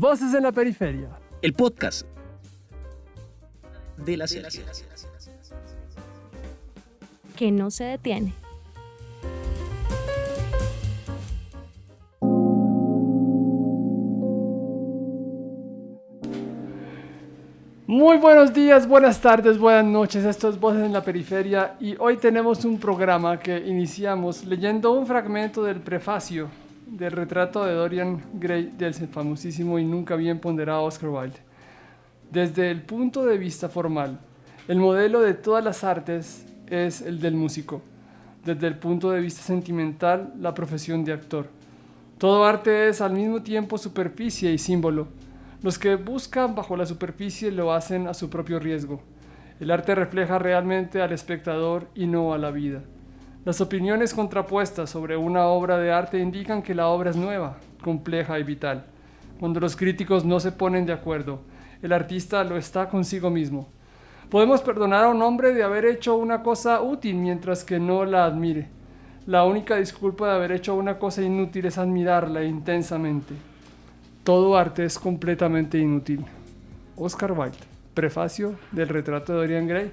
Voces en la Periferia. El podcast de la serie que no se detiene. Muy buenos días, buenas tardes, buenas noches. Esto es Voces en la Periferia y hoy tenemos un programa que iniciamos leyendo un fragmento del prefacio del retrato de Dorian Gray del famosísimo y nunca bien ponderado Oscar Wilde. Desde el punto de vista formal, el modelo de todas las artes es el del músico. Desde el punto de vista sentimental, la profesión de actor. Todo arte es al mismo tiempo superficie y símbolo. Los que buscan bajo la superficie lo hacen a su propio riesgo. El arte refleja realmente al espectador y no a la vida. Las opiniones contrapuestas sobre una obra de arte indican que la obra es nueva, compleja y vital. Cuando los críticos no se ponen de acuerdo, el artista lo está consigo mismo. Podemos perdonar a un hombre de haber hecho una cosa útil mientras que no la admire. La única disculpa de haber hecho una cosa inútil es admirarla intensamente. Todo arte es completamente inútil. Oscar Wilde, prefacio del retrato de Dorian Gray.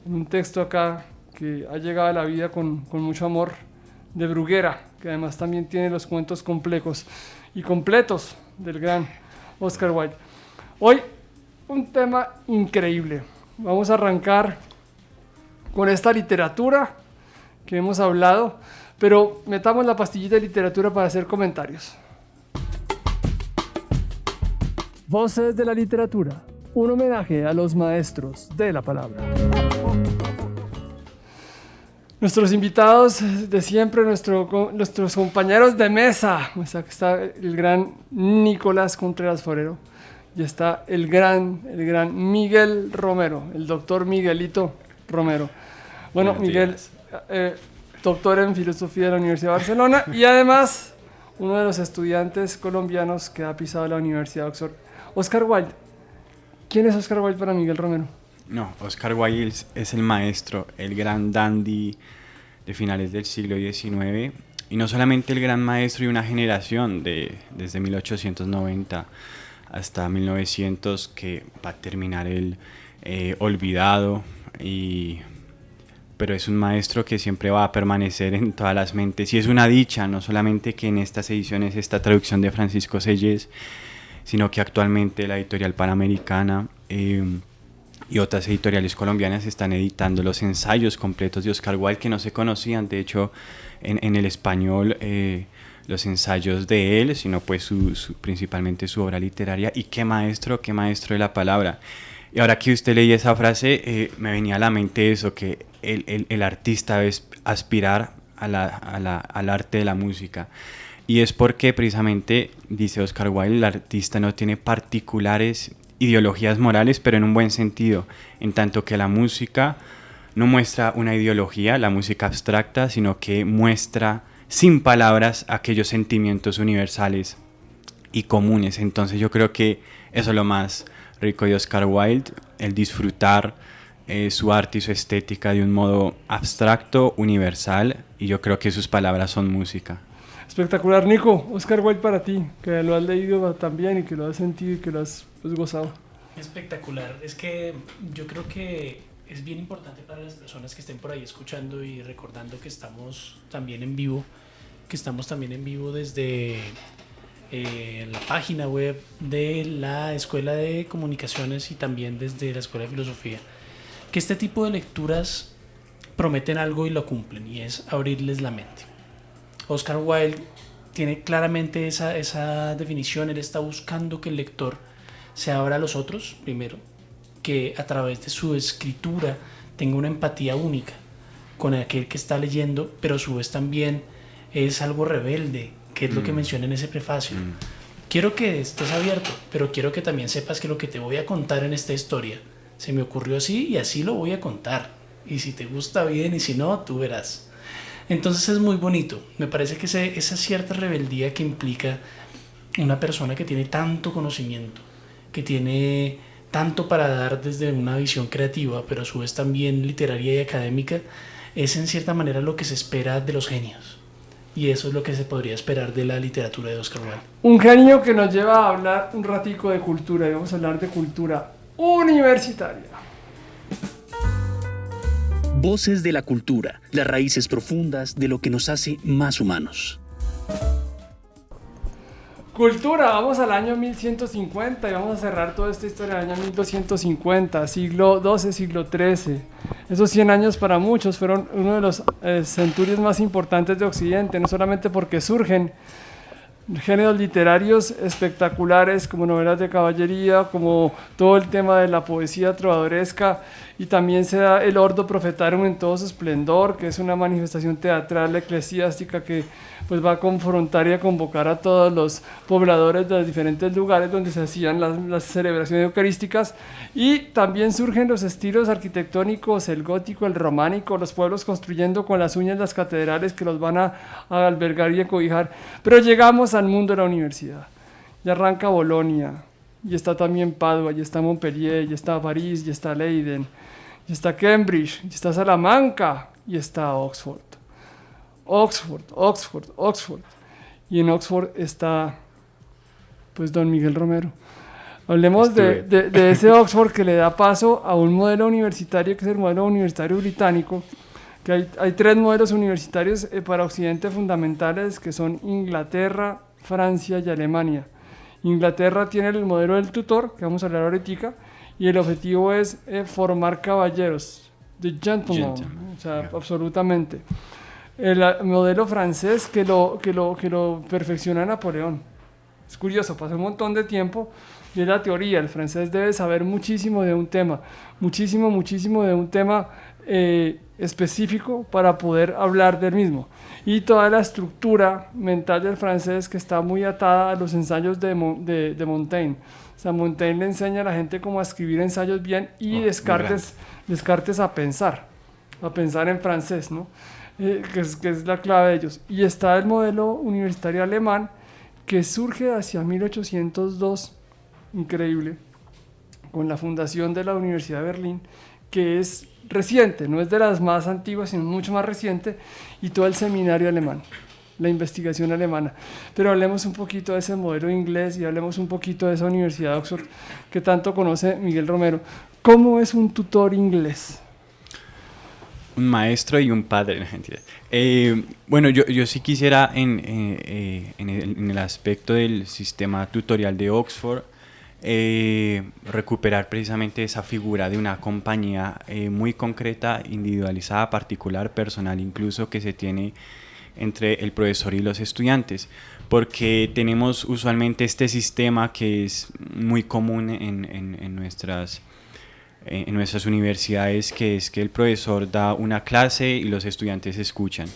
Un texto acá que ha llegado a la vida con mucho amor, de Bruguera, que además también tiene los cuentos complejos y completos del gran Oscar Wilde. Hoy un tema increíble. Vamos a arrancar con esta literatura que hemos hablado, pero metamos la pastillita de literatura para hacer comentarios. Voces de la literatura, un homenaje a los maestros de la palabra. Nuestros invitados de siempre, nuestros compañeros de mesa. Está el gran Nicolás Contreras Forero y está el gran Miguel Romero, el doctor Miguelito Romero. Bueno, Miguel, doctor en filosofía de la Universidad de Barcelona y además uno de los estudiantes colombianos que ha pisado la Universidad de Oxford. Oscar Wilde. ¿Quién es Oscar Wilde para Miguel Romero? No, Oscar Wilde es el maestro, el gran dandy de finales del siglo XIX, y no solamente el gran maestro de una generación desde 1890 hasta 1900, que va a terminar el olvidado, pero es un maestro que siempre va a permanecer en todas las mentes, y es una dicha, no solamente que en estas ediciones esta traducción de Francisco Sellés, sino que actualmente la editorial Panamericana y otras editoriales colombianas están editando los ensayos completos de Oscar Wilde que no se conocían, de hecho en el español, los ensayos de él, sino pues principalmente su obra literaria. Y qué maestro de la palabra. Y ahora que usted leía esa frase, me venía a la mente eso, que el artista debe aspirar al arte de la música. Y es porque precisamente, dice Oscar Wilde, el artista no tiene particulares ideologías morales, pero en un buen sentido, en tanto que la música no muestra una ideología, la música abstracta, sino que muestra sin palabras aquellos sentimientos universales y comunes. Entonces yo creo que eso es lo más rico de Oscar Wilde, el disfrutar su arte y su estética de un modo abstracto, universal, y yo creo que sus palabras son música. Espectacular, Nico. Oscar Wilde para ti, que lo has leído también y que lo has sentido y que lo has gozado. Espectacular. Es que yo creo que es bien importante para las personas que estén por ahí escuchando y recordando que estamos también en vivo, desde la página web de la Escuela de Comunicaciones y también desde la Escuela de Filosofía, que este tipo de lecturas prometen algo y lo cumplen, y es abrirles la mente. Oscar Wilde tiene claramente esa definición. Él está buscando que el lector se abra a los otros, primero, que a través de su escritura tenga una empatía única con aquel que está leyendo, pero a su vez también es algo rebelde, que es lo que menciona en ese prefacio. Quiero que estés abierto, pero quiero que también sepas que lo que te voy a contar en esta historia se me ocurrió así y así lo voy a contar. Y si te gusta bien y si no, tú verás. Entonces es muy bonito. Me parece que esa cierta rebeldía que implica una persona que tiene tanto conocimiento, que tiene tanto para dar desde una visión creativa, pero a su vez también literaria y académica, es en cierta manera lo que se espera de los genios. y eso es lo que se podría esperar de la literatura de Oscar Wilde. Un genio que nos lleva a hablar un ratico de cultura, y vamos a hablar de cultura universitaria. Voces de la cultura, las raíces profundas de lo que nos hace más humanos. Cultura, vamos al año 1150 y vamos a cerrar toda esta historia del año 1250, siglo XII, siglo XIII. Esos 100 años para muchos fueron uno de los centurios más importantes de Occidente, no solamente porque surgen géneros literarios espectaculares como novelas de caballería, como todo el tema de la poesía trovadoresca, y también se da el Ordo Profetarum en todo su esplendor, que es una manifestación teatral eclesiástica que pues va a confrontar y a convocar a todos los pobladores de los diferentes lugares donde se hacían las celebraciones eucarísticas. Y también surgen los estilos arquitectónicos, el gótico, el románico, los pueblos construyendo con las uñas las catedrales que los van a albergar y a cobijar. Pero llegamos al mundo de la universidad. Ya arranca Bolonia, y está también Padua, y está Montpellier, y está París, y está Leiden, y está Cambridge, y está Salamanca, y está Oxford. Oxford. Y en Oxford está, pues, don Miguel Romero. Hablemos de ese Oxford que le da paso a un modelo universitario que es el modelo universitario británico, que hay 3 modelos universitarios para Occidente fundamentales, que son Inglaterra, Francia y Alemania. Inglaterra tiene el modelo del tutor, que vamos a hablar ahorita, y el objetivo es formar caballeros, the gentleman. O sea, absolutamente. El modelo francés que lo perfecciona Napoleón. Es curioso, pasó un montón de tiempo y es la teoría. El francés debe saber muchísimo de un tema, muchísimo de un tema específico para poder hablar del mismo. Y toda la estructura mental del francés que está muy atada a los ensayos de Montaigne. O sea, Montaigne le enseña a la gente cómo a escribir ensayos bien y Descartes a pensar en francés, ¿no? Que es la clave de ellos. Y está el modelo universitario alemán que surge hacia 1802, increíble, con la fundación de la Universidad de Berlín, que es reciente, no es de las más antiguas, sino mucho más reciente, y todo el seminario alemán, la investigación alemana. Pero hablemos un poquito de ese modelo inglés y hablemos un poquito de esa Universidad de Oxford que tanto conoce Miguel Romero. ¿Cómo es un tutor inglés? Un maestro y un padre. Bueno, yo sí quisiera en el aspecto del sistema tutorial de Oxford recuperar precisamente esa figura de una compañía muy concreta, individualizada, particular, personal incluso, que se tiene entre el profesor y los estudiantes, porque tenemos usualmente este sistema que es muy común en nuestras universidades, que es que el profesor da una clase y los estudiantes escuchan.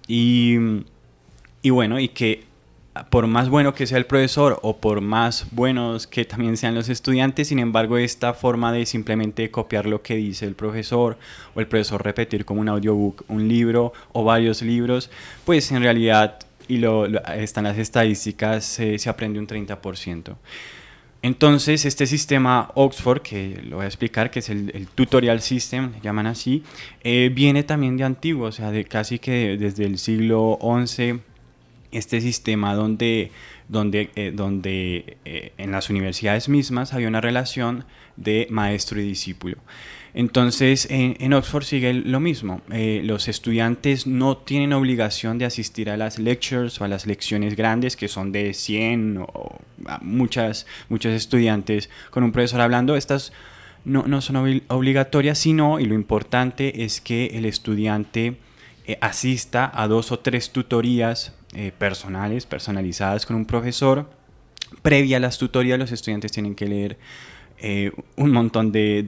Y bueno, y que por más bueno que sea el profesor o por más buenos que también sean los estudiantes, sin embargo, esta forma de simplemente copiar lo que dice el profesor o el profesor repetir como un audiobook un libro o varios libros, pues en realidad, están las estadísticas, se aprende un 30%. Entonces, este sistema Oxford, que lo voy a explicar, que es el tutorial system, llaman así, viene también de antiguo, o sea, de casi que desde el siglo XI, este sistema donde en las universidades mismas había una relación de maestro y discípulo. Entonces, en Oxford sigue lo mismo. Los estudiantes no tienen obligación de asistir a las lectures o a las lecciones grandes, que son de 100 o muchos estudiantes con un profesor hablando. Estas no son obligatorias, sino, y lo importante es que el estudiante asista a 2 o 3 tutorías personalizadas con un profesor. Previa a las tutorías, los estudiantes tienen que leer un montón de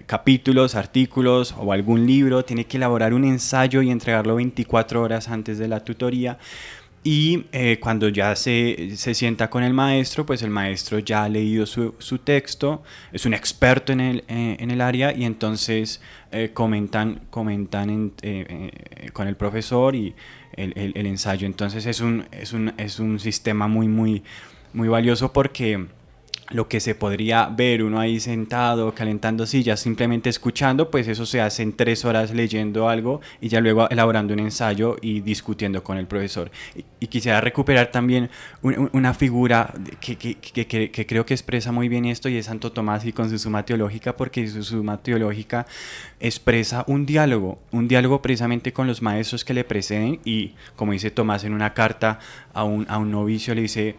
capítulos, artículos o algún libro. Tiene que elaborar un ensayo y entregarlo 24 horas antes de la tutoría. Y cuando ya se sienta con el maestro, pues el maestro ya ha leído su texto, es un experto en el área, y entonces comentan con el profesor y el ensayo. Entonces es un sistema muy valioso, porque lo que se podría ver uno ahí sentado, calentando sillas, simplemente escuchando, pues eso se hace en 3 horas leyendo algo y ya luego elaborando un ensayo y discutiendo con el profesor. Y quisiera recuperar también una figura que creo que expresa muy bien esto, y es Santo Tomás y con su Suma Teológica, porque su Suma Teológica expresa un diálogo precisamente con los maestros que le preceden, y como dice Tomás en una carta a un novicio, le dice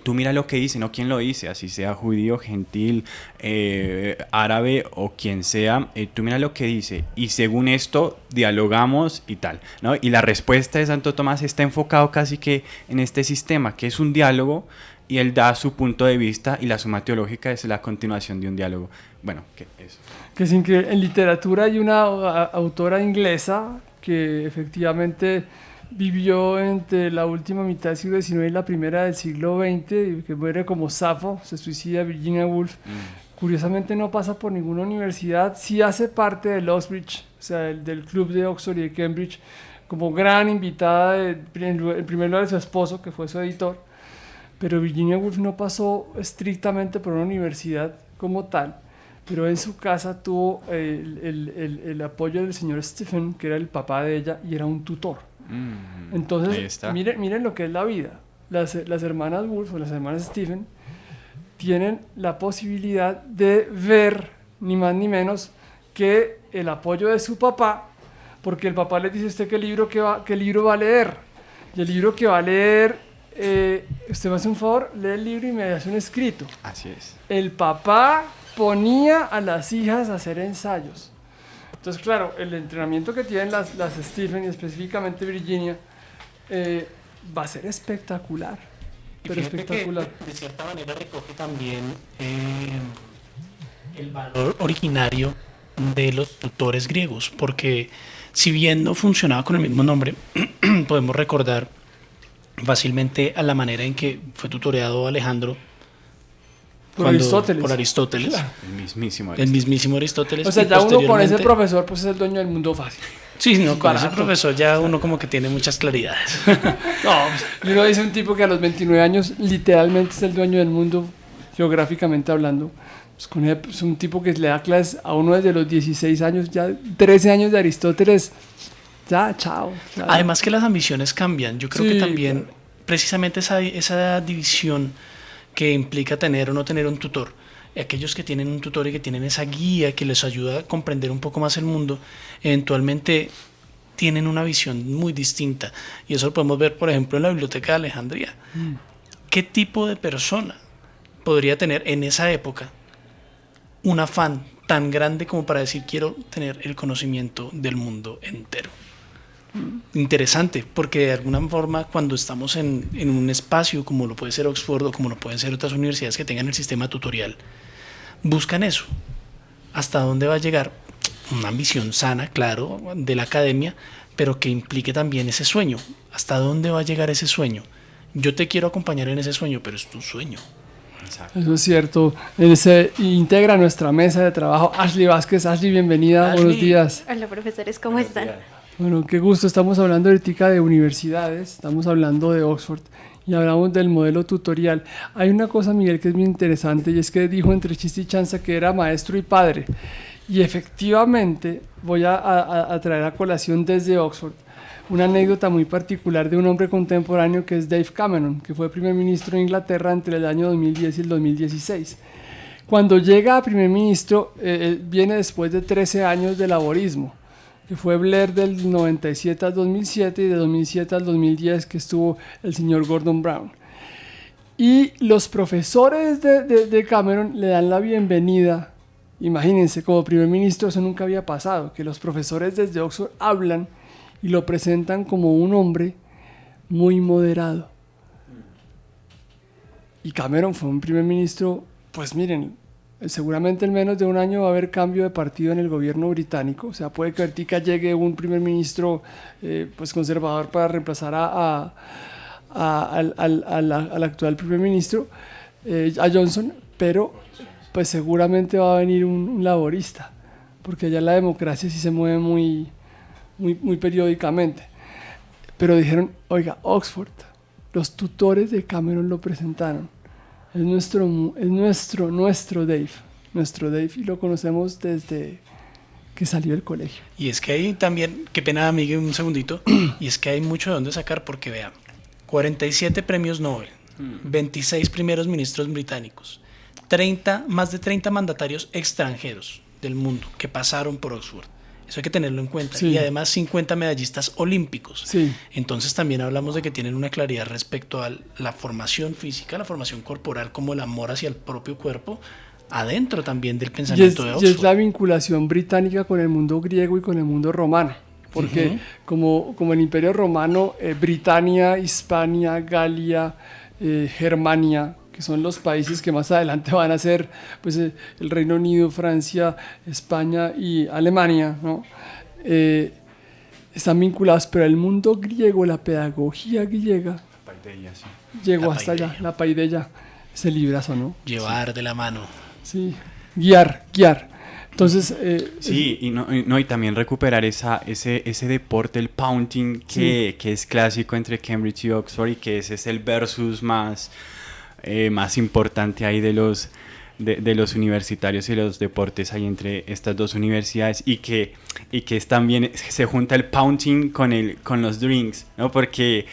tú mira lo que dice, no quién lo dice, así sea judío, gentil, árabe o quien sea, tú mira lo que dice y según esto dialogamos y tal, ¿no? Y la respuesta de Santo Tomás está enfocado casi que en este sistema, que es un diálogo, y él da su punto de vista, y la Suma Teológica es la continuación de un diálogo. Bueno, que eso. Que es increíble. En literatura hay una autora inglesa que efectivamente vivió entre la última mitad del siglo XIX y la primera del siglo XX, y que muere como Safo, se suicida, Virginia Woolf. Curiosamente no pasa por ninguna universidad, sí hace parte del Oxbridge, o sea, del club de Oxford y de Cambridge, como gran invitada, en primer lugar de su esposo, que fue su editor, pero Virginia Woolf no pasó estrictamente por una universidad como tal, pero en su casa tuvo el apoyo del señor Stephen, que era el papá de ella y era un tutor. Entonces, miren lo que es la vida. Las hermanas Woolf o las hermanas Stephen tienen la posibilidad de ver ni más ni menos que el apoyo de su papá, porque el papá les dice: usted qué libro va a leer, y el libro que va a leer, usted me hace un favor, lee el libro y me hace un escrito. Así es. El papá ponía a las hijas a hacer ensayos. Entonces, claro, el entrenamiento que tienen las Stephen y específicamente Virginia va a ser espectacular. Pero espectacular. Que de cierta manera recoge también el valor originario de los tutores griegos, porque si bien no funcionaba con el mismo nombre, podemos recordar fácilmente a la manera en que fue tutoreado Alejandro por Aristóteles. Claro. El mismísimo Aristóteles. O sea, ya uno con ese profesor pues es el dueño del mundo fácil. Sí, no, con ese profesor ya uno como que tiene muchas claridades. No, y uno dice un tipo que a los 29 años literalmente es el dueño del mundo, geográficamente hablando. Pues es un tipo que le da clases a uno desde los 16 años, ya 13 años de Aristóteles, ya, chao. Además que las ambiciones cambian. Yo creo que también, claro, precisamente esa división que implica tener o no tener un tutor. Aquellos que tienen un tutor y que tienen esa guía que les ayuda a comprender un poco más el mundo, eventualmente tienen una visión muy distinta. Y eso lo podemos ver, por ejemplo, en la Biblioteca de Alejandría. ¿Qué tipo de persona podría tener en esa época un afán tan grande como para decir: quiero tener el conocimiento del mundo entero? Interesante, porque de alguna forma cuando estamos en un espacio como lo puede ser Oxford o como lo pueden ser otras universidades que tengan el sistema tutorial, buscan eso. ¿Hasta dónde va a llegar? Una ambición sana, claro, de la academia, pero que implique también ese sueño. ¿Hasta dónde va a llegar ese sueño? Yo te quiero acompañar en ese sueño, pero es tu sueño. Exacto. Eso es cierto. Se integra nuestra mesa de trabajo Ashley Vázquez. Ashley, bienvenida. Ashley. Buenos días. Hola, profesores, ¿cómo están? Bueno, qué gusto. Estamos hablando ahorita de universidades, estamos hablando de Oxford y hablamos del modelo tutorial. Hay una cosa, Miguel, que es muy interesante, y es que dijo entre chiste y chanza que era maestro y padre. Y efectivamente voy a traer a colación desde Oxford una anécdota muy particular de un hombre contemporáneo que es Dave Cameron, que fue primer ministro de Inglaterra entre el año 2010 y el 2016. Cuando llega a primer ministro, viene después de 13 años de laborismo, que fue Blair del 97 al 2007 y de 2007 al 2010 que estuvo el señor Gordon Brown. Y los profesores de Cameron le dan la bienvenida. Imagínense, como primer ministro eso nunca había pasado, que los profesores desde Oxford hablan y lo presentan como un hombre muy moderado. Y Cameron fue un primer ministro, pues miren, seguramente en menos de un año va a haber cambio de partido en el gobierno británico. O sea, puede que ahorita llegue un primer ministro pues conservador para reemplazar al actual primer ministro, a Johnson, pero pues seguramente va a venir un laborista, porque allá la democracia sí se mueve muy periódicamente. Pero dijeron: oiga, Oxford, los tutores de Cameron lo presentaron nuestro Dave. Nuestro Dave, y lo conocemos desde que salió del colegio. Y es que hay también, qué pena, Miguel, un segundito, y es que hay mucho de dónde sacar porque vean, 47 premios Nobel, 26 primeros ministros británicos, más de 30 mandatarios extranjeros del mundo que pasaron por Oxford. Eso hay que tenerlo en cuenta. Sí. Y además 50 medallistas olímpicos. Sí. Entonces también hablamos de que tienen una claridad respecto a la formación física, la formación corporal, como el amor hacia el propio cuerpo, adentro también del pensamiento de Oxford. Y es la vinculación británica con el mundo griego y con el mundo romano. Porque como el Imperio Romano, Britania, Hispania, Galia, Germania, que son los países que más adelante van a ser pues, el Reino Unido, Francia, España y Alemania, ¿no? Están vinculados, pero el mundo griego, la pedagogía griega, llegó hasta allá, la paideia, ese librazo, ¿no? Llevar de la mano. Sí, guiar. Entonces... sí, y también recuperar ese deporte, el punting, que es clásico entre Cambridge y Oxford, y que ese es el versus más importante ahí de los universitarios y los deportes ahí entre estas dos universidades, y que es también se junta el punting con los drinks, ¿no? Porque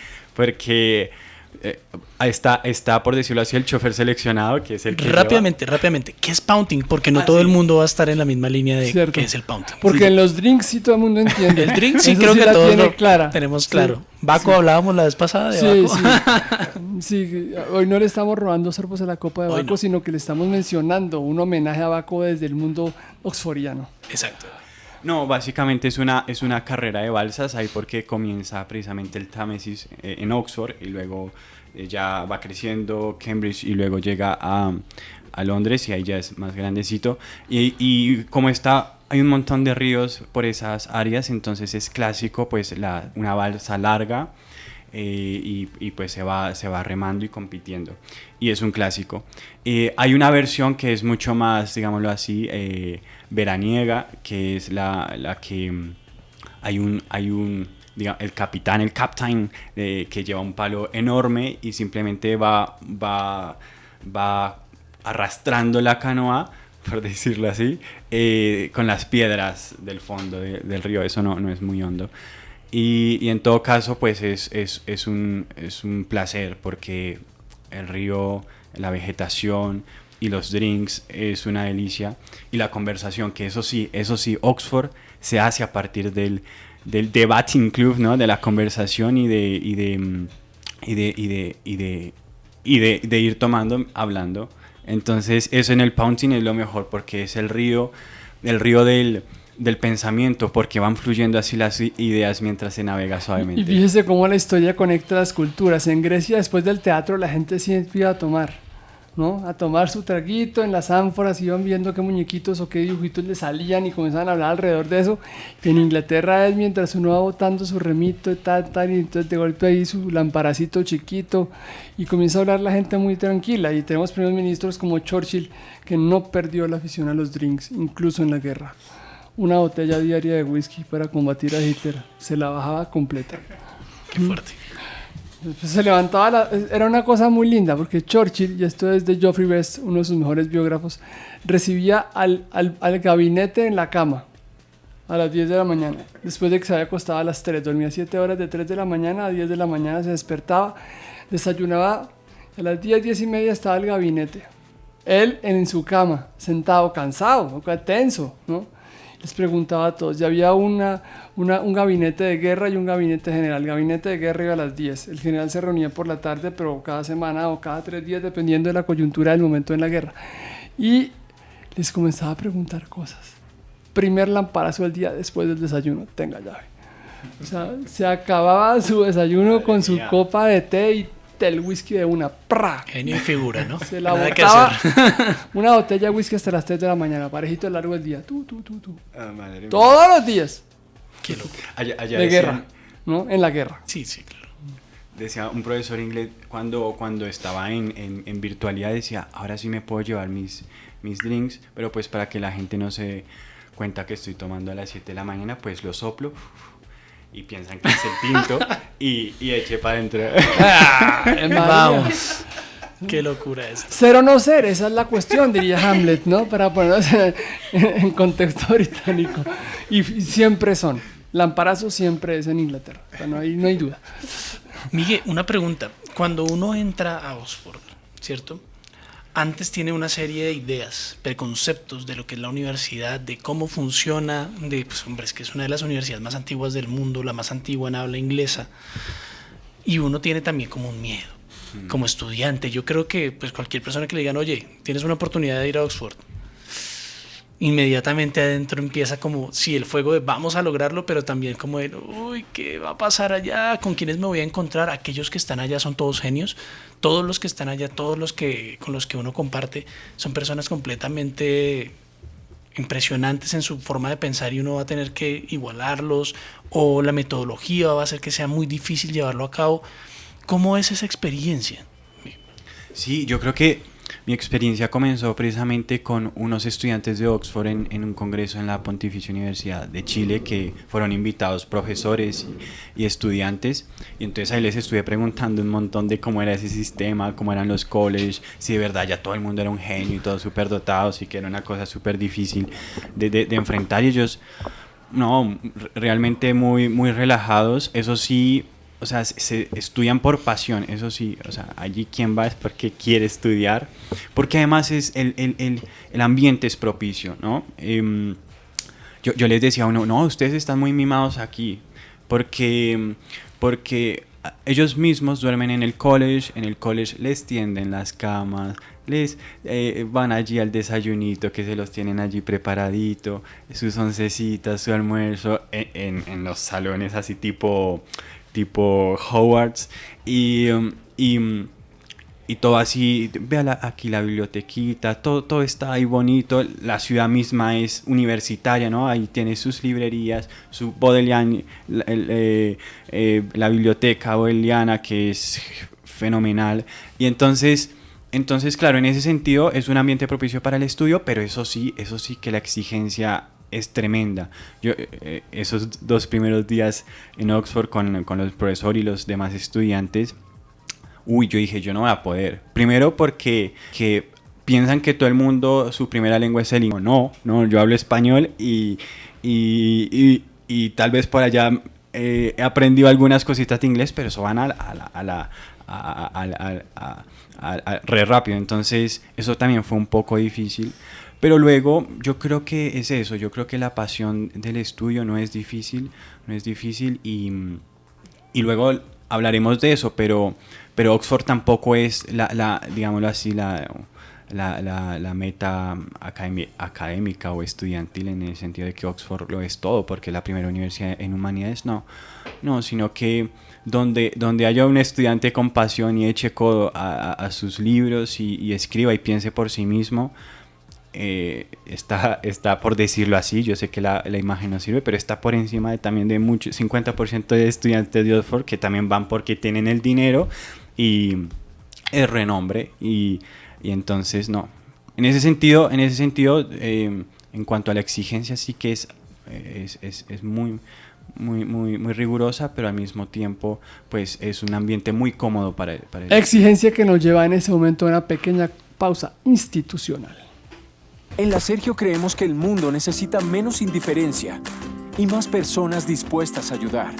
está, por decirlo así, el chofer seleccionado, que es el que rápidamente, ¿qué es punting? Porque no todo el mundo va a estar en la misma línea de qué es el punting. Porque en los drinks sí todo el mundo entiende. El drink sí, eso creo sí que la todos tiene clara. Tenemos claro. Baco, hablábamos la vez pasada de Baco. Sí, hoy no le estamos robando sorbos a la copa de Baco, sino que le estamos mencionando un homenaje a Baco desde el mundo oxforiano. Exacto. No, básicamente es una carrera de balsas ahí, porque comienza precisamente el Támesis en Oxford, y luego ya va creciendo Cambridge, y luego llega a Londres, y ahí ya es más grandecito, y como hay un montón de ríos por esas áreas, entonces es clásico pues una balsa larga, y pues se va remando y compitiendo, y es un clásico. Hay una versión que es mucho más, digámoslo así, veraniega, que es la que el captain que lleva un palo enorme y simplemente va arrastrando la canoa, por decirlo así, con las piedras del fondo del río. Eso no es muy hondo. Y en todo caso, pues es un placer, porque el río, la vegetación y los drinks es una delicia, y la conversación, que eso sí, Oxford se hace a partir del debating club, ¿no? De la conversación y de ir hablando. Entonces eso en el punting es lo mejor, porque es el río del pensamiento, porque van fluyendo así las ideas mientras se navega suavemente. Y fíjese cómo la historia conecta las culturas. En Grecia, después del teatro, la gente siempre iba a tomar, ¿no? A tomar su traguito en las ánforas, iban viendo qué muñequitos o qué dibujitos le salían y comenzaban a hablar alrededor de eso. Y en Inglaterra es mientras uno va botando su remito, y entonces de golpe ahí su lamparacito chiquito, y comienza a hablar la gente muy tranquila. Y tenemos primeros ministros como Churchill, que no perdió la afición a los drinks, incluso en la guerra. Una botella diaria de whisky para combatir a Hitler, se la bajaba completa. Qué fuerte. Pues se levantaba, era una cosa muy linda, porque Churchill, y esto es de Geoffrey Best, uno de sus mejores biógrafos, recibía al gabinete en la cama a las 10 de la mañana, después de que se había acostado a las 3, dormía 7 horas, de 3 de la mañana a 10 de la mañana se despertaba, desayunaba, a las 10 y media estaba el gabinete, él en su cama, sentado, cansado, tenso, ¿no? Les preguntaba a todos, ya había un gabinete de guerra y un gabinete general. El gabinete de guerra iba a las 10, el general se reunía por la tarde, pero cada semana o cada 3 días, dependiendo de la coyuntura del momento en la guerra. Y les comenzaba a preguntar cosas. Primer lamparazo del día después del desayuno, tenga llave. O sea, se acababa su desayuno con su copa de té y el whisky de una. ¡Pra! Genio y figura, ¿no? Se la botaba una botella de whisky hasta las 3 de la mañana, parejito largo del día. Madre todos los días. Qué loco. Allá de decían, guerra, ¿no? En la guerra. Sí, claro. Decía un profesor inglés cuando estaba en virtualidad, decía, ahora sí me puedo llevar mis drinks, pero pues para que la gente no se cuenta que estoy tomando a las 7 de la mañana, pues lo soplo y piensan que es el tinto y eché para adentro. Vamos. Qué locura es. Ser o no ser, esa es la cuestión, diría Hamlet, ¿no? Para ponernos en contexto británico. Y siempre son. Lamparazo siempre es en Inglaterra. O sea, no hay duda. Miguel, una pregunta. Cuando uno entra a Oxford, ¿cierto? Antes tiene una serie de ideas, preconceptos de lo que es la universidad, de cómo funciona, pues hombre, es que es una de las universidades más antiguas del mundo, la más antigua en habla inglesa. Y uno tiene también como un miedo, como estudiante. Yo creo que pues cualquier persona que le digan, oye, tienes una oportunidad de ir a Oxford, inmediatamente adentro empieza como, sí, el fuego de vamos a lograrlo, pero también como de, uy, ¿qué va a pasar allá? ¿Con quiénes me voy a encontrar? Aquellos que están allá son todos genios. Todos los que están allá, todos los que con los que uno comparte, son personas completamente impresionantes en su forma de pensar y uno va a tener que igualarlos, o la metodología va a hacer que sea muy difícil llevarlo a cabo. ¿Cómo es esa experiencia? Sí, yo creo que mi experiencia comenzó precisamente con unos estudiantes de Oxford en un congreso en la Pontificia Universidad de Chile, que fueron invitados profesores y estudiantes, y entonces ahí les estuve preguntando un montón de cómo era ese sistema, cómo eran los colleges, si de verdad ya todo el mundo era un genio y todos súper dotados y que era una cosa súper difícil de enfrentar, y ellos, no, realmente muy, muy relajados. Eso sí, o sea, se estudian por pasión, eso sí, o sea, allí quien va es porque quiere estudiar, porque además es el ambiente es propicio, ¿no? Yo les decía a uno, no, ustedes están muy mimados aquí, porque ellos mismos duermen en el college les tienden las camas, les van allí al desayunito que se los tienen allí preparadito, sus oncecitas, su almuerzo, en los salones así tipo Hogwarts, y todo así. Vea aquí la bibliotequita, todo está ahí bonito. La ciudad misma es universitaria, ¿no? Ahí tiene sus librerías, su Bodleian, la biblioteca bodleiana, que es fenomenal. Y entonces, claro, en ese sentido es un ambiente propicio para el estudio, pero eso sí que la exigencia es tremenda. Yo esos 2 primeros días en Oxford con los profesores y los demás estudiantes, yo dije, yo no voy a poder. Primero porque piensan que todo el mundo su primera lengua es el inglés. No, yo hablo español y tal vez por allá he aprendido algunas cositas de inglés, pero eso van re rápido. Entonces eso también fue un poco difícil. Pero luego yo creo que es eso, yo creo que la pasión del estudio no es difícil y luego hablaremos de eso, pero Oxford tampoco es digámoslo así, la meta académica o estudiantil, en el sentido de que Oxford lo es todo, porque la primera universidad en humanidades no, sino que donde haya un estudiante con pasión y eche codo a sus libros y escriba y piense por sí mismo, está por decirlo así, yo sé que la imagen no sirve, pero está por encima también de 50% de estudiantes de Oxford que también van porque tienen el dinero y el renombre, y entonces no. En ese sentido, en cuanto a la exigencia, sí que es muy, muy, muy, muy rigurosa, pero al mismo tiempo pues es un ambiente muy cómodo para él. Exigencia que nos lleva en ese momento a una pequeña pausa institucional. En la Sergio creemos que el mundo necesita menos indiferencia y más personas dispuestas a ayudar.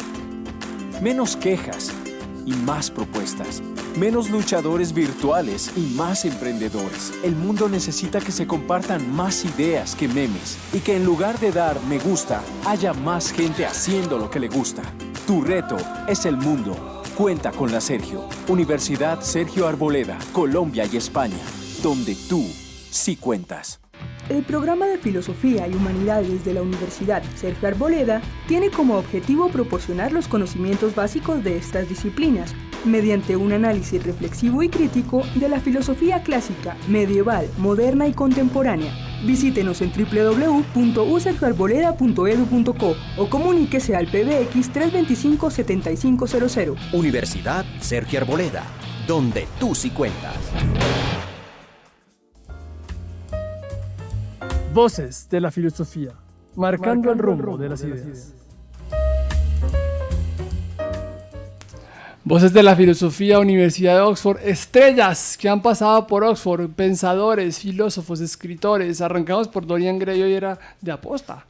Menos quejas y más propuestas. Menos luchadores virtuales y más emprendedores. El mundo necesita que se compartan más ideas que memes y que en lugar de dar me gusta, haya más gente haciendo lo que le gusta. Tu reto es el mundo. Cuenta con la Sergio. Universidad Sergio Arboleda, Colombia y España, donde tú sí cuentas. El programa de Filosofía y Humanidades de la Universidad Sergio Arboleda tiene como objetivo proporcionar los conocimientos básicos de estas disciplinas mediante un análisis reflexivo y crítico de la filosofía clásica, medieval, moderna y contemporánea. Visítenos en www.usergioarboleda.edu.co o comuníquese al PBX 325-7500. Universidad Sergio Arboleda, donde tú sí cuentas. Voces de la filosofía, marcando el rumbo de las ideas. Voces de la filosofía, Universidad de Oxford, estrellas que han pasado por Oxford, pensadores, filósofos, escritores. Arrancamos por Dorian Gray, hoy era de aposta,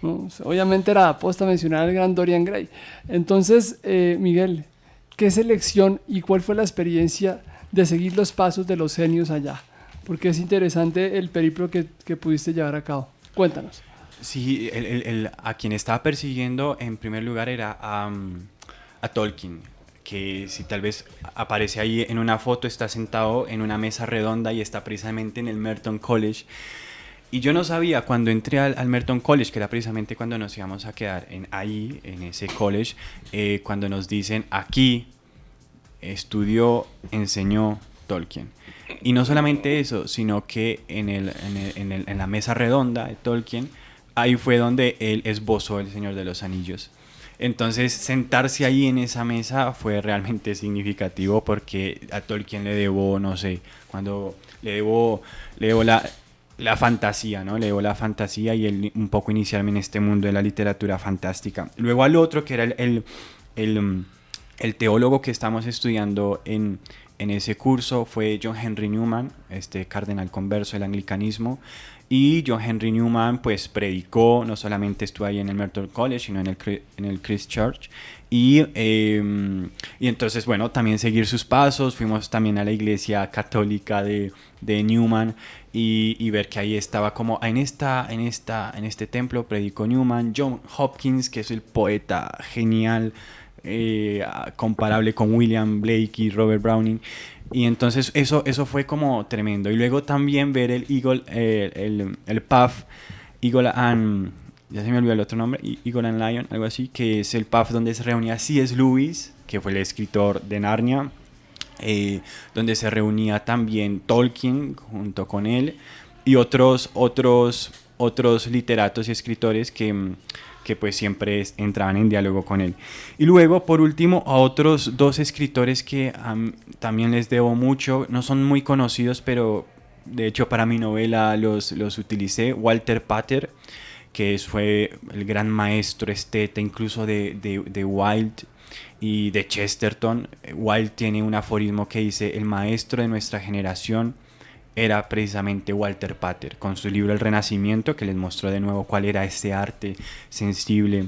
¿no? Obviamente era de aposta mencionar al gran Dorian Gray. Entonces, Miguel, ¿qué selección y cuál fue la experiencia de seguir los pasos de los genios allá? Porque es interesante el periplo que pudiste llevar a cabo. Cuéntanos. Sí, a quien estaba persiguiendo en primer lugar era a Tolkien, que si tal vez aparece ahí en una foto, está sentado en una mesa redonda y está precisamente en el Merton College. Y yo no sabía, cuando entré al Merton College, que era precisamente cuando nos íbamos a quedar ahí, en ese college, cuando nos dicen, aquí estudió, enseñó Tolkien. Y no solamente eso, sino que en la mesa redonda de Tolkien, ahí fue donde él esbozó El Señor de los Anillos. Entonces, sentarse ahí en esa mesa fue realmente significativo, porque a Tolkien le debo, no sé, cuando le debo la fantasía, ¿no? Le debo la fantasía y un poco iniciarme en este mundo de la literatura fantástica. Luego al otro, que era el teólogo que estamos estudiando en ese curso, fue John Henry Newman, este cardenal converso del anglicanismo. Y John Henry Newman pues predicó, no solamente estuvo ahí en el Merton College, sino en el Christ Church. Y entonces, bueno, también seguir sus pasos. Fuimos también a la iglesia católica de Newman y ver que ahí estaba como en este templo predicó Newman. John Hopkins, que es el poeta genial, comparable con William Blake y Robert Browning. Y entonces eso fue como tremendo. Y luego también ver el PUF, Eagle and... ya se me olvidó el otro nombre, Eagle and Lion, algo así, que es el PUF donde se reunía C.S. Lewis, que fue el escritor de Narnia, donde se reunía también Tolkien junto con él, y otros literatos y escritores que pues siempre entraban en diálogo con él. Y luego, por último, a otros dos escritores que también les debo mucho. No son muy conocidos, pero de hecho para mi novela los utilicé. Walter Pater, que fue el gran maestro esteta incluso de Wilde y de Chesterton. Wilde tiene un aforismo que dice: el maestro de nuestra generación era precisamente Walter Pater, con su libro El Renacimiento, que les mostró de nuevo cuál era ese arte sensible,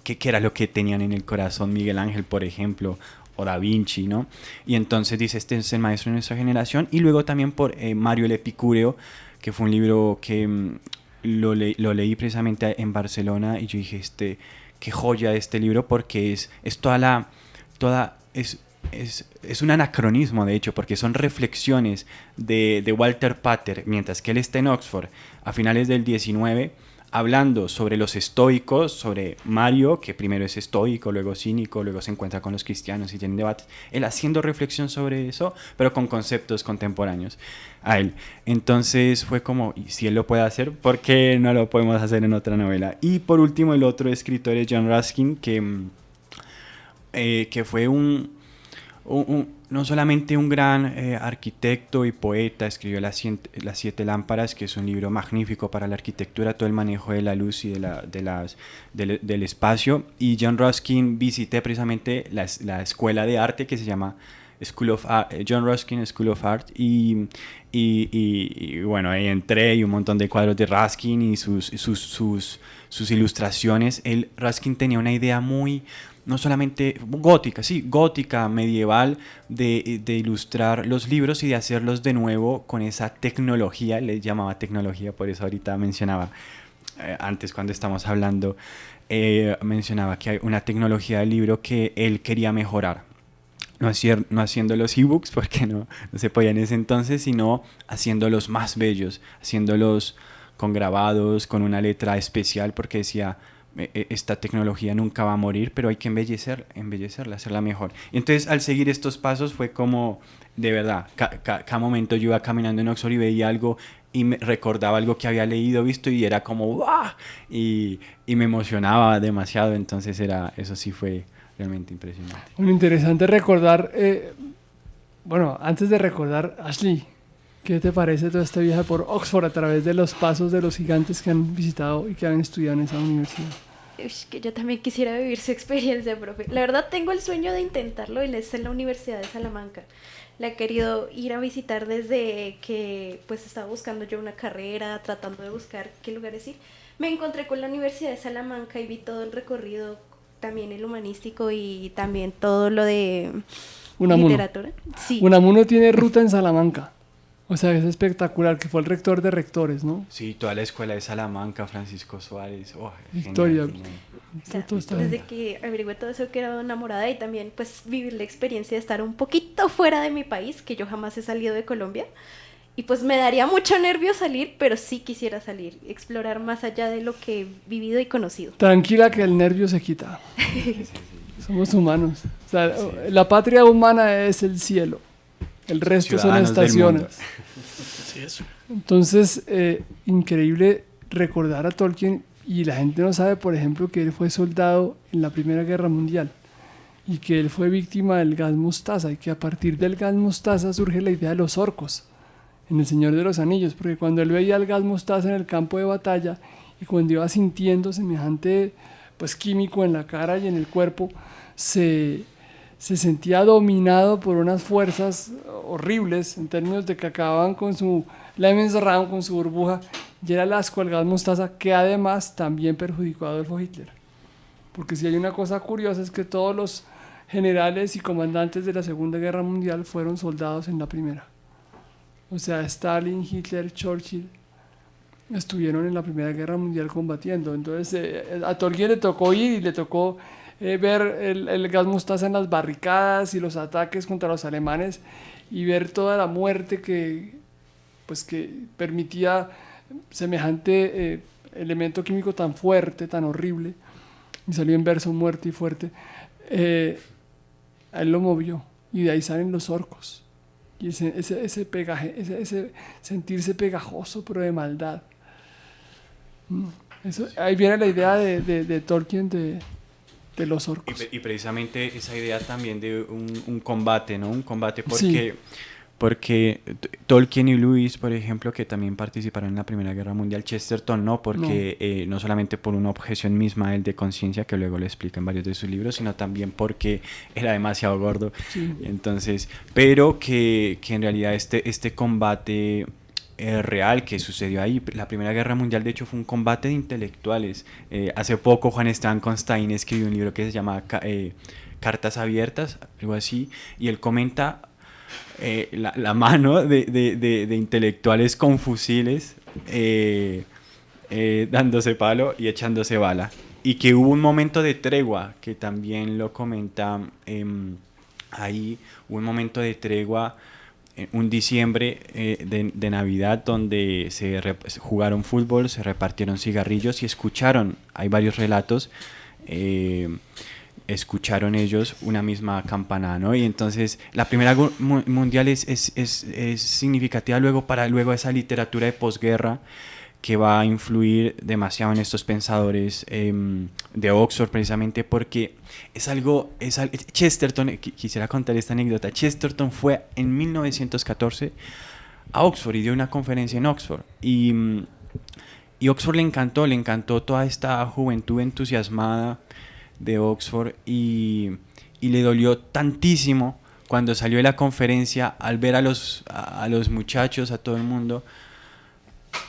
qué era lo que tenían en el corazón Miguel Ángel, por ejemplo, o Da Vinci, ¿no? Y entonces dice, este es el maestro de nuestra generación. Y luego también por Mario el Epicúreo, que fue un libro que lo leí precisamente en Barcelona, y yo dije, qué joya este libro, porque es un anacronismo, de hecho, porque son reflexiones de Walter Pater, mientras que él está en Oxford a finales del 19, hablando sobre los estoicos, sobre Mario, que primero es estoico, luego cínico, luego se encuentra con los cristianos y tienen debates, él haciendo reflexión sobre eso, pero con conceptos contemporáneos a él. Entonces fue como, y si él lo puede hacer, ¿por qué no lo podemos hacer en otra novela? Y por último, el otro escritor es John Ruskin, que fue no solamente un gran arquitecto y poeta, escribió Las Siete Lámparas, que es un libro magnífico para la arquitectura, todo el manejo de la luz y del espacio. Y John Ruskin, visité precisamente la escuela de arte que se llama John Ruskin School of Art, y bueno, ahí entré, y un montón de cuadros de Ruskin y sus ilustraciones. Ruskin tenía una idea muy, no solamente gótica, medieval, de ilustrar los libros y de hacerlos de nuevo con esa tecnología. Le llamaba tecnología, por eso ahorita mencionaba, antes cuando estamos hablando, mencionaba que hay una tecnología del libro que él quería mejorar. No haciendo los ebooks, porque no se podía en ese entonces, sino haciéndolos más bellos, haciéndolos con grabados, con una letra especial, porque decía, esta tecnología nunca va a morir, pero hay que embellecerla, hacerla mejor. Entonces, al seguir estos pasos fue como, de verdad, cada momento yo iba caminando en Oxford y veía algo y me recordaba algo que había leído, visto, y era como ¡guau! Y me emocionaba demasiado. Entonces eso sí fue realmente impresionante. Muy interesante recordar, bueno, antes de recordar, Ashley, ¿qué te parece todo este viaje por Oxford a través de los pasos de los gigantes que han visitado y que han estudiado en esa universidad? Que yo también quisiera vivir su experiencia, profe. La verdad tengo el sueño de intentarlo y es en la Universidad de Salamanca. La he querido ir a visitar desde que pues estaba buscando yo una carrera, tratando de buscar qué lugares ir. Me encontré con la Universidad de Salamanca y vi todo el recorrido, también el humanístico y también todo lo de Unamuno. literatura. Sí. Unamuno tiene ruta en Salamanca. O sea, es espectacular, que fue el rector de rectores, ¿no? Sí, toda la escuela de Salamanca, Francisco Suárez. Oh, Victoria. genial. O sea, Todo está desde bien. que averigüé todo eso quedé enamorada y también pues vivir la experiencia de estar un poquito fuera de mi país, que yo jamás he salido de Colombia. Y pues me daría mucho nervio salir, pero sí quisiera salir, explorar más allá de lo que he vivido y conocido. Tranquila que el nervio se quita. Somos humanos. O sea, la patria humana es el cielo. El resto son Ciudadanos del mundo. estaciones. Así es. Entonces, increíble recordar a Tolkien, y la gente no sabe, por ejemplo, que él fue soldado en la Primera Guerra Mundial y que él fue víctima del gas mostaza y que a partir del gas mostaza surge la idea de los orcos en El Señor de los Anillos, porque cuando él veía el gas mostaza en el campo de batalla y cuando iba sintiendo semejante pues, químico en la cara y en el cuerpo, se sentía dominado por unas fuerzas horribles en términos de que acababan con su Lemons Round, con su burbuja, y era el asco al gas mostaza, que además también perjudicó a Adolfo Hitler. Porque si hay una cosa curiosa es que todos los generales y comandantes de la Segunda Guerra Mundial fueron soldados en la Primera. O sea, Stalin, Hitler, Churchill estuvieron en la Primera Guerra Mundial combatiendo. Entonces a Tolkien le tocó ir y le tocó ver el gas mostaza en las barricadas y los ataques contra los alemanes y ver toda la muerte que permitía semejante elemento químico tan fuerte, tan horrible, y salió en verso Muerte y Fuerte. A él lo movió y de ahí salen los orcos y ese pegaje, ese sentirse pegajoso pero de maldad. Ahí viene la idea de Tolkien de los orcos. Y precisamente esa idea también de un combate, ¿no? Un combate Sí. porque Tolkien y Lewis, por ejemplo, que también participaron en la Primera Guerra Mundial, Chesterton no, porque no solamente por una objeción misma él de conciencia, que luego lo explica en varios de sus libros, sino también porque era demasiado gordo. Sí. Entonces, pero que en realidad este combate real que sucedió ahí, la Primera Guerra Mundial de hecho fue un combate de intelectuales. Hace poco Juan Esteban Constaín escribió un libro que se llama Cartas Abiertas, algo así, y él comenta la mano de intelectuales con fusiles dándose palo y echándose bala, y que hubo un momento de tregua, que también lo comenta ahí, hubo un momento de tregua un diciembre de Navidad, donde jugaron fútbol, se repartieron cigarrillos y escucharon, hay varios relatos, escucharon ellos una misma campanada, ¿no? Y entonces la Primera Mundial es significativa luego para esa literatura de posguerra que va a influir demasiado en estos pensadores de Oxford, precisamente porque Chesterton, quisiera contar esta anécdota. Chesterton fue en 1914 a Oxford y dio una conferencia en Oxford, y Oxford le encantó toda esta juventud entusiasmada de Oxford, y le dolió tantísimo cuando salió de la conferencia al ver a los muchachos, a todo el mundo,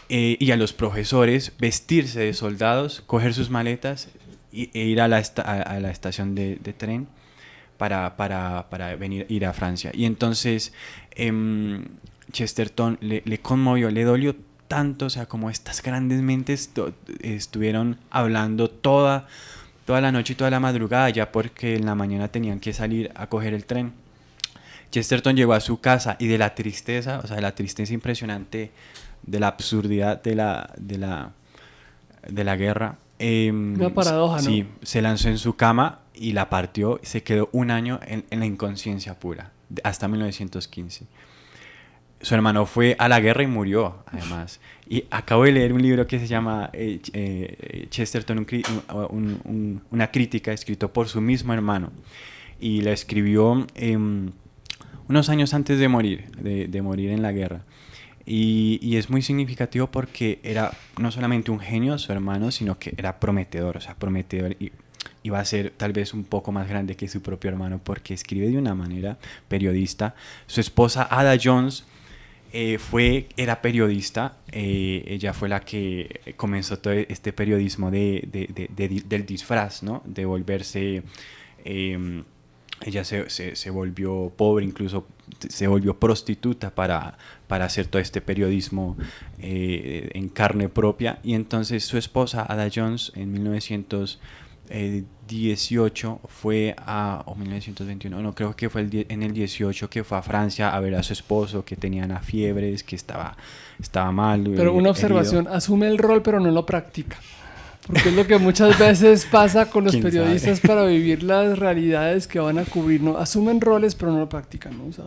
y a los profesores vestirse de soldados, coger sus maletas e ir a la estación de tren para ir a Francia. Y entonces Chesterton le conmovió, le dolió tanto, o sea, como estas grandes mentes estuvieron hablando toda la noche y toda la madrugada, ya porque en la mañana tenían que salir a coger el tren. Chesterton llegó a su casa y de la tristeza, o sea, de la tristeza impresionante, de la absurdidad de la guerra. Una paradoja, ¿no? Sí, se lanzó en su cama y la partió y se quedó un año en la inconsciencia pura, hasta 1915. Su hermano fue a la guerra y murió, además. Y acabo de leer un libro que se llama Chesterton, una crítica, escrito por su mismo hermano. Y la escribió unos años antes de morir, de morir en la guerra. Y es muy significativo porque era no solamente un genio su hermano, sino que era prometedor, o sea, prometedor, y iba a ser tal vez un poco más grande que su propio hermano porque escribe de una manera periodista. Su esposa Ada Jones era periodista, ella fue la que comenzó todo este periodismo del disfraz, ¿no? De volverse... ella se volvió pobre, incluso se volvió prostituta para hacer todo este periodismo en carne propia. Y entonces su esposa, Ada Jones, en 1918 fue o 1921, no, creo que fue en el 18 que fue a Francia a ver a su esposo, que tenía una fiebres, que estaba mal. Pero una observación, asume el rol pero no lo practica. Porque es lo que muchas veces pasa con los periodistas para vivir las realidades que van a cubrir, ¿no? Asumen roles pero no lo practican, ¿no? O sea,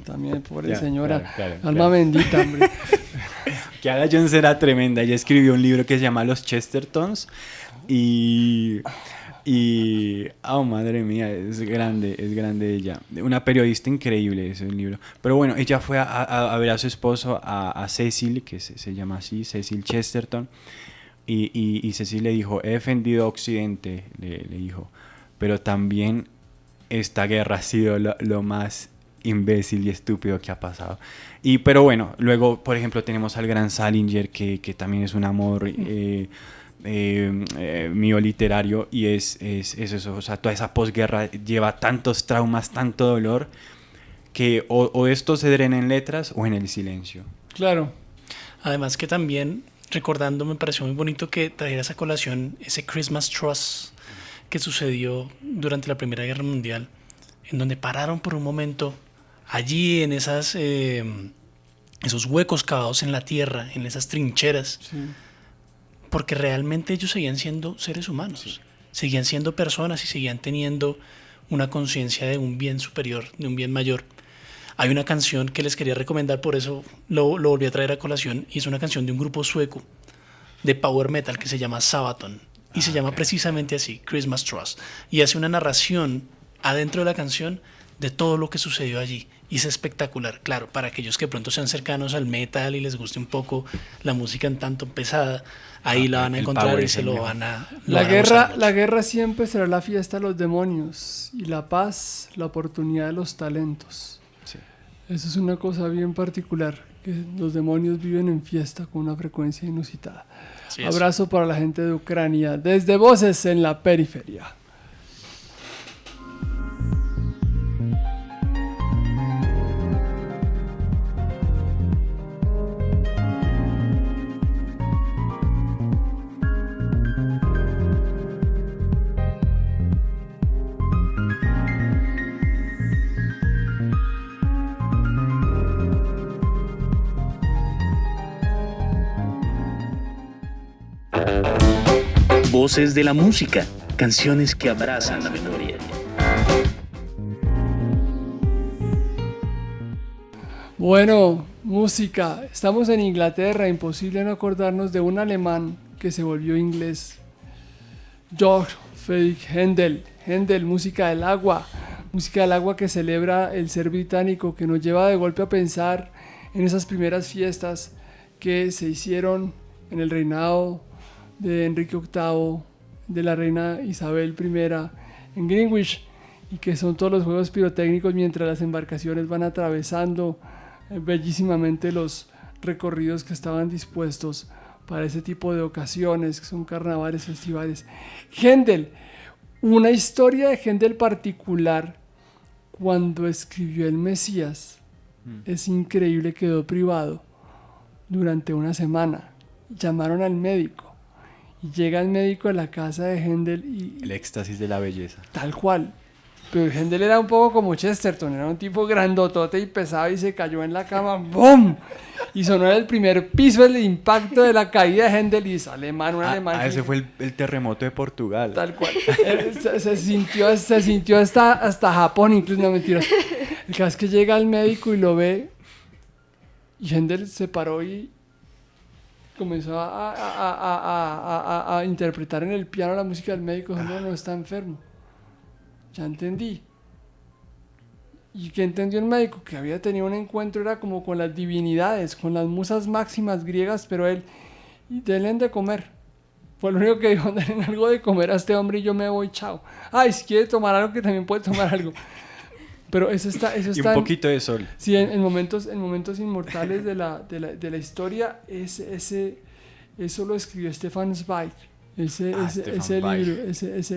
también, pobre señora, alma bendita, hombre. Que Ada Jones era tremenda. Ella escribió un libro que se llama Los Chestertons y madre mía, es grande ella. Una periodista increíble ese libro. Pero bueno, ella fue a ver a su esposo, a Cecil, que se llama así, Cecil Chesterton. Y Cecil le dijo: he defendido a Occidente, le dijo, pero también esta guerra ha sido lo más imbécil y estúpido que ha pasado. Pero bueno, luego, por ejemplo, tenemos al gran Salinger, que también es un amor mío literario, y es eso, o sea, toda esa posguerra lleva tantos traumas, tanto dolor, que o esto se drena en letras o en el silencio. Claro. Además que también, recordando, me pareció muy bonito que trajeras a colación ese Christmas Trust que sucedió durante la Primera Guerra Mundial, en donde pararon por un momento allí en esos huecos cavados en la tierra, en esas trincheras, sí, porque realmente ellos seguían siendo seres humanos, sí, seguían siendo personas y seguían teniendo una conciencia de un bien superior, de un bien mayor. Hay una canción que les quería recomendar, por eso lo volví a traer a colación, y es una canción de un grupo sueco de power metal que se llama Sabaton, y se llama precisamente así, Christmas Trust, y hace una narración adentro de la canción de todo lo que sucedió allí, y es espectacular. Claro, para aquellos que pronto sean cercanos al metal y les guste un poco la música un tanto pesada, ahí la van a encontrar y se lo van a... La guerra siempre será la fiesta de los demonios, y la paz, la oportunidad de los talentos. Sí. Eso es una cosa bien particular, que los demonios viven en fiesta con una frecuencia inusitada. Abrazo para la gente de Ucrania, desde Voces en la Periferia. Voces de la música, canciones que abrazan la memoria. Bueno, música. Estamos en Inglaterra, imposible no acordarnos de un alemán que se volvió inglés. Georg Friedrich Händel. Händel, música del agua que celebra el ser británico, que nos lleva de golpe a pensar en esas primeras fiestas que se hicieron en el reinado de Enrique VIII, de la reina Isabel I en Greenwich, y que son todos los juegos pirotécnicos mientras las embarcaciones van atravesando bellísimamente los recorridos que estaban dispuestos para ese tipo de ocasiones, que son carnavales, festivales. Händel, una historia de Händel particular, cuando escribió el Mesías, es increíble, quedó privado durante una semana. Llamaron al médico y llega el médico a la casa de Händel y... El éxtasis de la belleza. Tal cual. Pero Händel era un poco como Chesterton, era un tipo grandotote y pesado, y se cayó en la cama, ¡boom! Y sonó en el primer piso el impacto de la caída de Händel, y es alemán, un alemán. Ese fue el terremoto de Portugal. Tal cual. se sintió hasta Japón, incluso, no, mentiras. El caso es que llega el médico y lo ve, y Händel se paró y comenzó a interpretar en el piano la música del médico. No está enfermo. Ya entendí. ¿Y qué entendió el médico? Que había tenido un encuentro, era como con las divinidades, con las musas máximas griegas, pero él, y denle de comer. Fue lo único que dijo, denle algo de comer a este hombre y yo me voy, chao. Ay, si quiere tomar algo, que también puede tomar algo. Pero eso está Y un poquito de sol. Sí, en momentos inmortales de la historia, eso lo escribió Stefan Zweig. Ese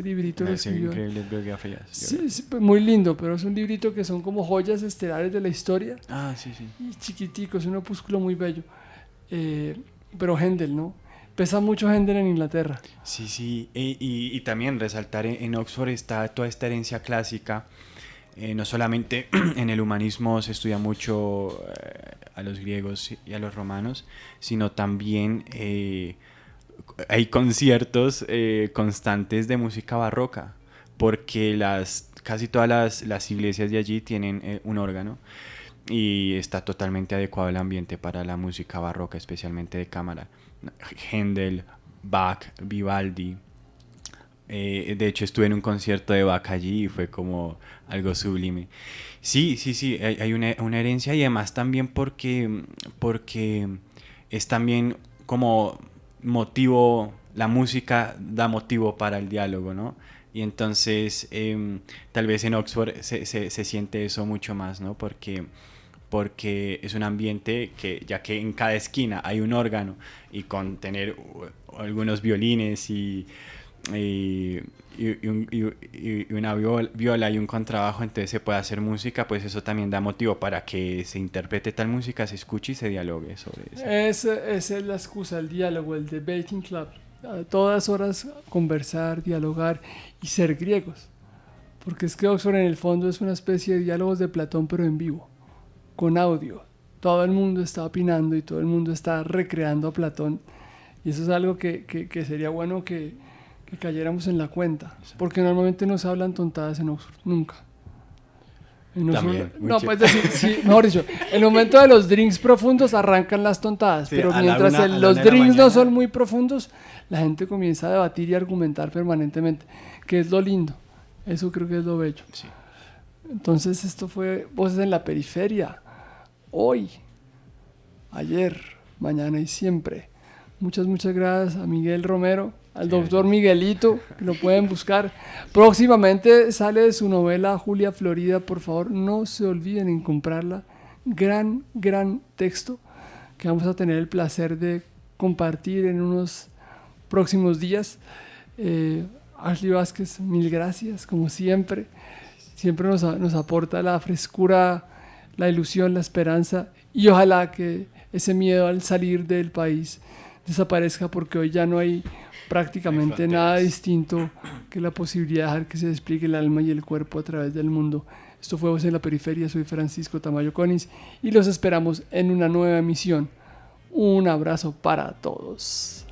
librito lo escribió. Increíble biografías. Sí, muy lindo, pero es un librito que son como joyas estelares de la historia. Sí. Y chiquitico, es un opúsculo muy bello. Pero Händel, ¿no? Pesa mucho Händel en Inglaterra. Sí. Y también resaltar en Oxford está toda esta herencia clásica. No solamente en el humanismo se estudia mucho a los griegos y a los romanos, sino también hay conciertos constantes de música barroca, porque casi todas las iglesias de allí tienen un órgano y está totalmente adecuado el ambiente para la música barroca, especialmente de cámara. Händel, Bach, Vivaldi. De hecho estuve en un concierto de Bach allí y fue como algo sublime. Sí, hay una herencia, y además también porque es también como motivo, la música da motivo para el diálogo, ¿no? Y entonces tal vez en Oxford se siente eso mucho más, ¿no? Porque es un ambiente que, ya que en cada esquina hay un órgano, y con tener algunos violines y una viola y un contrabajo, entonces se puede hacer música, pues eso también da motivo para que se interprete tal música, se escuche y se dialogue sobre eso. Esa es la excusa, el diálogo, el debating club. A todas horas conversar, dialogar y ser griegos. Porque es que Oxford en el fondo es una especie de diálogos de Platón, pero en vivo, con audio. Todo el mundo está opinando y todo el mundo está recreando a Platón. Y eso es algo que sería bueno que cayéramos en la cuenta, porque normalmente no se hablan tontadas en Oxford, nunca. En Oxford, también, no, pues decir, sí, mejor dicho, en el momento de los drinks profundos arrancan las tontadas, sí, pero mientras los drinks no son muy profundos, la gente comienza a debatir y argumentar permanentemente, que es lo lindo. Eso creo que es lo bello. Sí. Entonces esto fue Voces en la Periferia, hoy, ayer, mañana y siempre. Muchas gracias a Miguel Romero, al doctor Miguelito, que lo pueden buscar. Próximamente sale su novela Julia Florida, por favor no se olviden en comprarla. Gran texto que vamos a tener el placer de compartir en unos próximos días. Ashley Vázquez, mil gracias, como siempre. Siempre nos aporta la frescura, la ilusión, la esperanza, y ojalá que ese miedo al salir del país desaparezca, porque hoy ya no hay prácticamente nada distinto que la posibilidad de dejar que se despliegue el alma y el cuerpo a través del mundo. Esto fue Voz en la Periferia, soy Francisco Tamayo Collins y los esperamos en una nueva emisión. Un abrazo para todos.